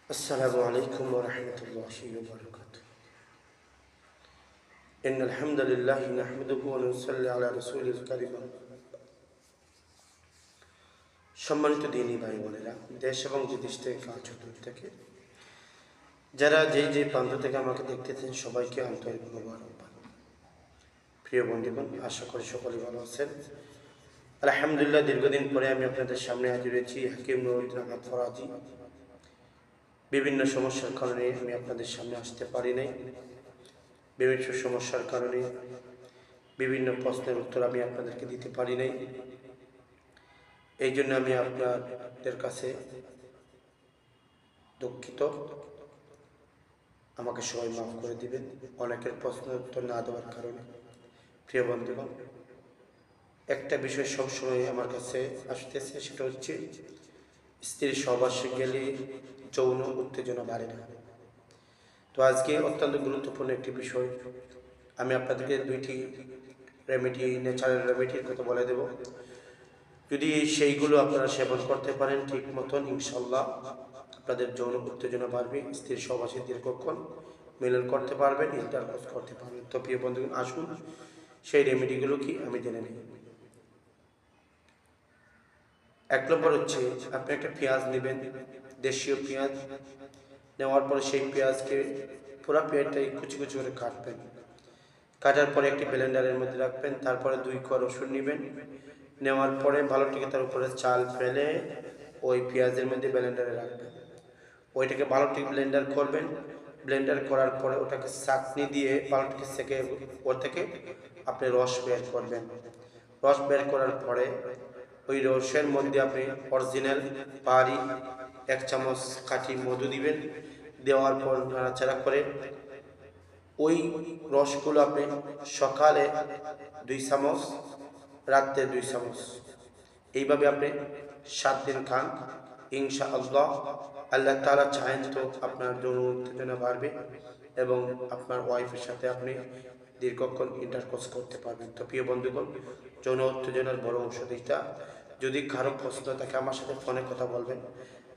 السلام عليكم ورحمة الله وبركاته. إن الحمد لله نحمده ونصلي على رسوله الكريم. সম্মানিত দিনী ভাই বোনেরা, দেশ এবং বিদেশ থেকে কাছদূর থেকে যারা যে প্রান্ত থেকে আমাকে দেখতেছেন সবাইকে আন্তরিক মোবারকবাদ। প্রিয় বন্ধুগণ, আশা করি সকলে ভালো আছেন। আলহামদুলিল্লাহ, দীর্ঘদিন পরে আমি আপনাদের সামনে হাজির হয়েছি। হাকিম নুরউদ্দিন আহমদ ফরাজি। বিভিন্ন সমস্যার কারণে আমি আপনাদের সামনে আসতে পারি নাই। বিভিন্ন সমস্যার কারণে বিভিন্ন প্রশ্নের উত্তর আমি আপনাদেরকে দিতে পারি নাই। এই জন্য আমি আপনাদের কাছে দুঃখিত। আমাকে সবাই মাফ করে দিবেন অনেকের প্রশ্নের উত্তর না দেওয়ার কারণে। প্রিয় বন্ধুগণ, একটা বিষয় সবসময় আমার কাছে আসতেছে, সেটা হচ্ছে স্ত্রীর সহবাসে গেলে যৌন উত্তেজনা বাড়ে না। তো আজকে অত্যন্ত গুরুত্বপূর্ণ একটি বিষয় আমি আপনাদেরকে দুইটি রেমেডি, ন্যাচারাল রেমেডির কথা বলে দেব। যদি সেইগুলো আপনারা সেবন করতে পারেন ঠিক মতন, ইনশাল্লাহ আপনাদের যৌন উত্তেজনা বাড়বে, স্ত্রীর সহবাসে দীর্ঘক্ষণ মিলন করতে পারবেন, ইন্টারকোর্স করতে পারবেন। তো প্রিয় বন্ধুগণ, আসুন সেই রেমেডিগুলো কি আমি জেনে নিই। 1 নম্বর হচ্ছে, আপনি একটা পেঁয়াজ নেবেন, দেশীয় পেঁয়াজ। নেওয়ার পরে সেই পেঁয়াজকে পুরো পেঁয়াজটাই কুচি কুচি করে কাটবেন। কাটার পরে একটি ব্লেন্ডারের মধ্যে রাখবেন। তারপরে 2 কোয়া রসুন নেবেন। নেওয়ার পরে ভালোটিকে তার উপরে চাল ফেলে ওই পেঁয়াজের মধ্যে ব্লেন্ডারে রাখবেন। ওইটাকে ভালোটিকে ব্লেন্ডার করবেন। ব্লেন্ডার করার পরে ওটাকে চাটনি দিয়ে ভালোটিকে সেকে ওর থেকে আপনি রস বের করবেন। রস বের করার পরে ওই রসের মধ্যে আপনি অরিজিনাল পাহাড়ি 1 চামচ খাঁটি মধু দিবেন। দেওয়ার পর নাড়াচাড়া করে ওই রসগুলো আপনি সকালে 2 চামচ, রাত্রে 2 চামচ, এইভাবে আপনি 7 দিন খান। ইনশাআল্লাহ আল্লাহ তাআলা চাহেন তো আপনার যৌন উত্তেজনা বাড়বে এবং আপনার ওয়াইফের সাথে আপনি দীর্ঘক্ষণ ইন্টারকোর্স করতে পারবেন। তো প্রিয় বন্ধুগণ, যৌন উত্তেজনার বড় ঔষধ এটা। যদি কারো প্রশ্ন থাকে আমার সাথে ফোনে কথা বলবেন।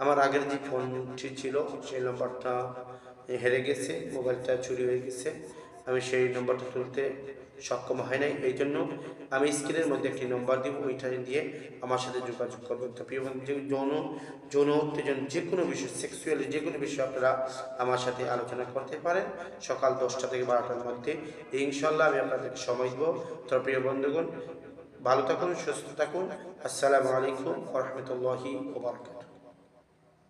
আমার আগের যে ফোনটি ছিল সেই নম্বরটা হেরে গেছে, মোবাইলটা চুরি হয়ে গেছে, আমি সেই নম্বরটা তুলতে সক্ষম হয় নাই। এই জন্য আমি স্ক্রিনের মধ্যে একটি নম্বর দিব, ওইটা দিয়ে আমার সাথে যোগাযোগ করবেন। তো প্রিয় বন্ধু, যৌন উত্তেজনা যে কোনো বিষয়, সেক্সুয়ালি যে কোনো বিষয় আপনারা আমার সাথে আলোচনা করতে পারেন সকাল 10টা থেকে 12টার মধ্যে। ইনশাল্লাহ আমি আপনাদেরকে সময় দেবো। তো প্রিয় বন্ধুগণ, ভালো থাকুন, সুস্থ থাকুন। আসসালামু আলাইকুম ওয়া রাহমাতুল্লাহি ওয়া বারাকাতুহু।